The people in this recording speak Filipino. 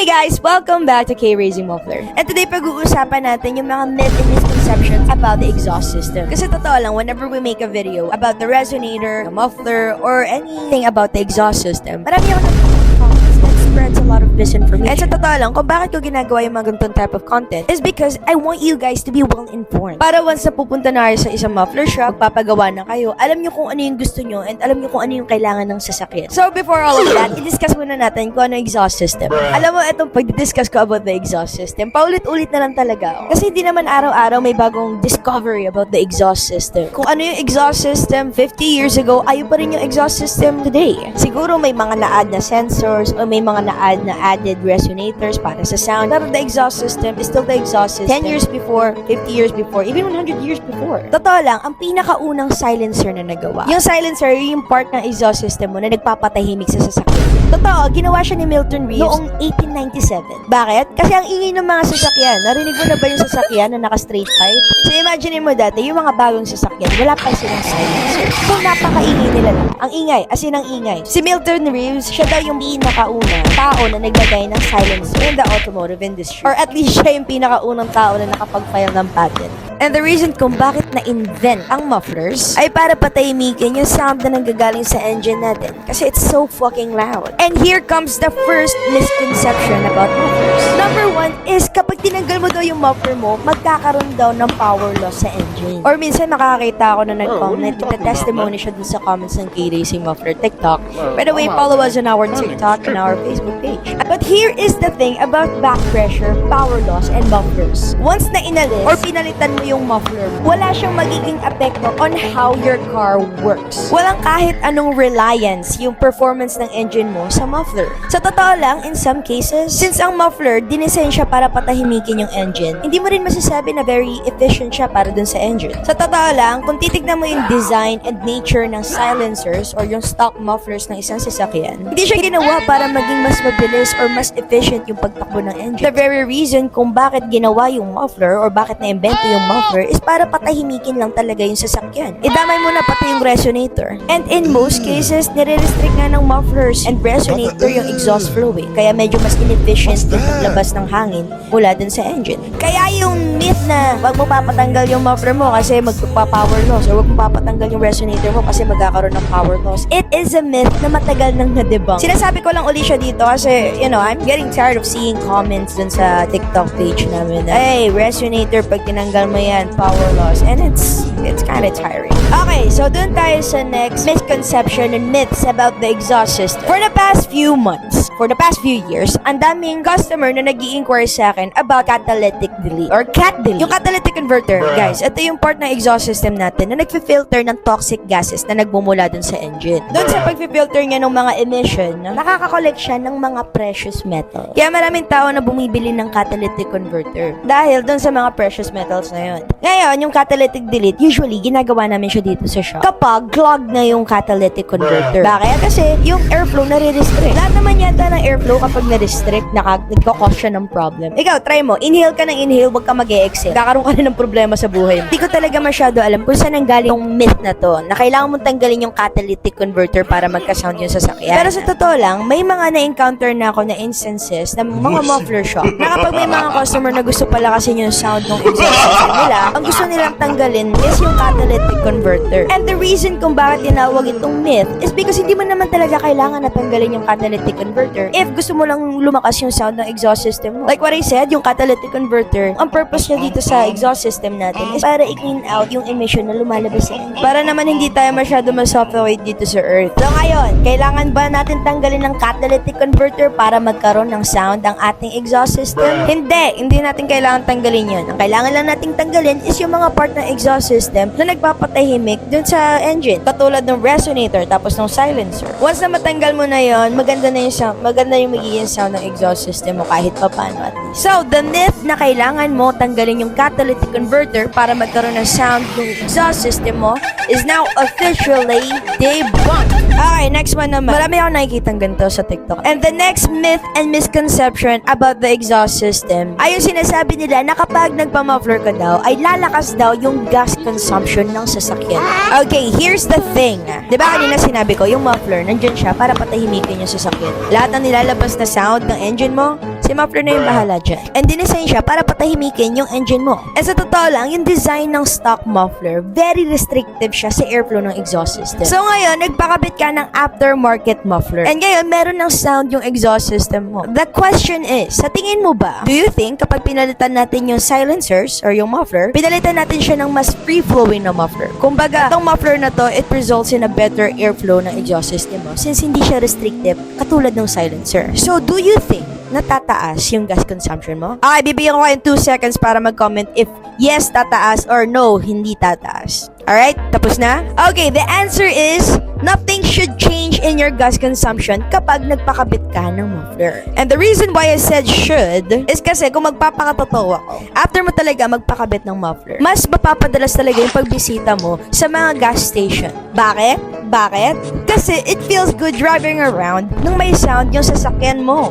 Hey guys! Welcome back to K-Racing Muffler. And today pag-uusapan natin yung mga myth and misconceptions about the exhaust system. Kasi totoo lang, whenever we make a video about the resonator, the muffler, or anything about the exhaust system, marami ako that spreads a lot of misinformation. And sa totoo lang, kung bakit ko ginagawa yung mga ganitong type of content is because I want you guys to be well-informed. Para once na pupunta na kayo sa isang muffler shop, papagawa na kayo, alam nyo kung ano yung gusto nyo and alam nyo kung ano yung kailangan ng sasakyan. So before all of that, i-discuss muna natin kung ano yung exhaust system. Alam mo, itong pag-discuss ko about the exhaust system, paulit-ulit na lang talaga ako. Kasi hindi naman araw-araw may bagong discovery about the exhaust system. Kung ano yung exhaust system 50 years ago, ayun pa rin yung exhaust system today. Siguro may mga na-add na sensors o may mga na-add na added resonators para sa sound. Pero the exhaust system is still the exhaust system 10 years before, 50 years before, even 100 years before. Totoo lang, ang pinakaunang silencer na nagawa. Yung silencer, yung part ng exhaust system mo na nagpapatahimik sa sasakyan. Totoo, ginawa siya ni Milton Reeves noong 1897. Bakit? Kasi ang ingay ng mga sasakyan. Narinig mo na ba yung sasakyan na naka-straight pipe? So imagine mo dati, yung mga bagong sasakyan, wala pa silang silencer. So napakaingay nila lang. Ang ingay, as in ang ingay. Si Milton Reeves, siya daw yung pinakauna tao na naglagay ng silencer in the automotive industry. Or at least siya yung pinakaunang tao na nakapag-file ng patent. And the reason kung bakit na-invent ang mufflers ay para patahimikin yung sound na nanggagaling sa engine natin. Kasi it's so fucking loud. And here comes the first misconception about mufflers. Number one is kapag tinanggal mo daw yung muffler mo, magkakaroon daw ng power loss sa engine. Or minsan makakakita ako na nag-comment, testimony siya dun sa comments ng K-Racing Muffler TikTok. By the way, follow us on our TikTok and our Facebook page. But here is the thing about back pressure, power loss, and mufflers. Once na inalis or pinalitan mo yung muffler, wala siyang magiging epekto on how your car works. Walang kahit anong reliance yung performance ng engine mo sa muffler. Sa totoo lang, in some cases, since ang muffler, dinesign siya para patahimikin yung engine, hindi mo rin masasabi na very efficient siya para dun sa engine. Sa totoo lang, kung titignan mo yung design and nature ng silencers or yung stock mufflers ng isang sasakyan, hindi siya ginawa para maging mas mabilis or mas efficient yung pagtakbo ng engine. The very reason kung bakit ginawa yung muffler or bakit na-invento yung muffler is para patahimikin lang talaga yung sasakyan. Idamay mo na pati yung resonator. And in most cases, nire-restrict nga ng mufflers and resonator yung exhaust flow eh. Kaya medyo mas inefficient yung paglabas ng hangin mula dun sa engine. Kaya yung myth na wag mo papatanggal yung muffler mo kasi magpa-power loss or wag mo papatanggal yung resonator mo kasi magkakaroon ng power loss, it is a myth na matagal nang na-debunk. Sinasabi ko lang uli siya dito kasi, you know, I'm getting tired of seeing comments dun sa TikTok page namin. Hey, resonator, pag tinanggal mo yan, power loss. And it's kind of tiring. Okay, so dun tayo sa next misconception and myths about the exhaust system. For the past few months, for the past few years, ang daming customer na nag-i-inquire sa akin about catalytic delete or CAT delete. Yung catalytic converter, guys, ito yung part ng exhaust system natin na nagfi-filter ng toxic gases na nagmumula dun sa engine. Dun sa pag-filter niya ng mga emission, nakaka-collect siya ng mga precious metal. Kaya maraming tao na bumibili ng catalytic converter dahil dun sa mga precious metals na yun. Ngayon, yung catalytic delete, usually, ginagawa namin siya dito sa shop kapag clogged na yung catalytic converter. Bakit? Kasi yung airflow nare-restrict. Lahat naman yata ng airflow kapag na-restrict, nagkakos siya ng problem. Ikaw, try mo. Inhale ka ng inhale, wag ka mag-e-exhale. Kakaroon ka na ng problema sa buhay mo. Hindi ko talaga masyado alam kung saan nanggaling yung myth na to, na kailangan mong tanggalin yung catalytic converter para magka-sound yung sasakyan. Pero sa totoo lang, may mga na-encounter na ako na instances ng mga muffler shop na kapag may mga customer na gusto pala kasi yung sound ng exhaust system nila, ang gusto nilang tanggalin is yung catalytic converter. And the reason kung bakit tinawag itong myth is because hindi mo naman talaga kailangan na tanggalin yung catalytic converter if gusto mo lang lumakas yung sound ng exhaust system mo. Like what I said, yung catalytic converter, ang purpose niya dito sa exhaust system natin is para i-clean out yung emission na lumalabas sa engine. Para naman hindi tayo masyado ma-suffocate dito sa Earth. So ngayon, kailangan ba natin tanggalin ng catalytic converter para magkaroon ng sound ang ating exhaust system? Hindi natin kailangan tanggalin yun. Ang kailangan lang nating tanggalin is yung mga part ng exhaust system na nagpapatahimik dun sa engine. Katulad ng resonator tapos ng silencer. Once na matanggal mo na yon, maganda na yung sound, maganda yung magiging sound ng exhaust system mo kahit pa paano at least. So, the myth na kailangan mo tanggalin yung catalytic converter para magkaroon ng sound yung exhaust system mo is now officially debunked. Okay, next one naman. Marami akong nakikitang ganito sa TikTok. And the next myth and misconception about the exhaust system ay yung sinasabi nila na kapag nagpa-muffler ka daw, ay lalakas daw yung gas consumption ng sasakyan. Okay, here's the thing. Diba kanina sinabi ko, yung muffler, nandyan siya para patahimikin yung sasakyan. Lahat ng nilalabas na sound ng engine mo, Si muffler na yung bahala dyan. And dinesign siya para patahimikin yung engine mo. And sa totoo lang, yung design ng stock muffler, very restrictive siya sa airflow ng exhaust system. So ngayon, nagpakabit ka ng aftermarket muffler. And ngayon, meron ng sound yung exhaust system mo. The question is, sa tingin mo ba, do you think kapag pinalitan natin yung silencers or yung muffler, pinalitan natin siya ng mas free-flowing na muffler? Kumbaga, itong muffler na to, it results in a better airflow ng exhaust system mo since hindi siya restrictive katulad ng silencer. So, do you think natataas yung gas consumption mo? Okay, bibigyan ko kayo 2 seconds para mag-comment if yes, tataas or no, hindi tataas. Alright, tapos na? Okay, the answer is nothing should change in your gas consumption kapag nagpakabit ka ng muffler. And the reason why I said should is kasi kung magpapakatotoo ako, after mo talaga magpakabit ng muffler, mas mapapadalas talaga yung pagbisita mo sa mga gas station. Bakit? Bakit? Kasi it feels good driving around nung may sound yung sasakyan mo.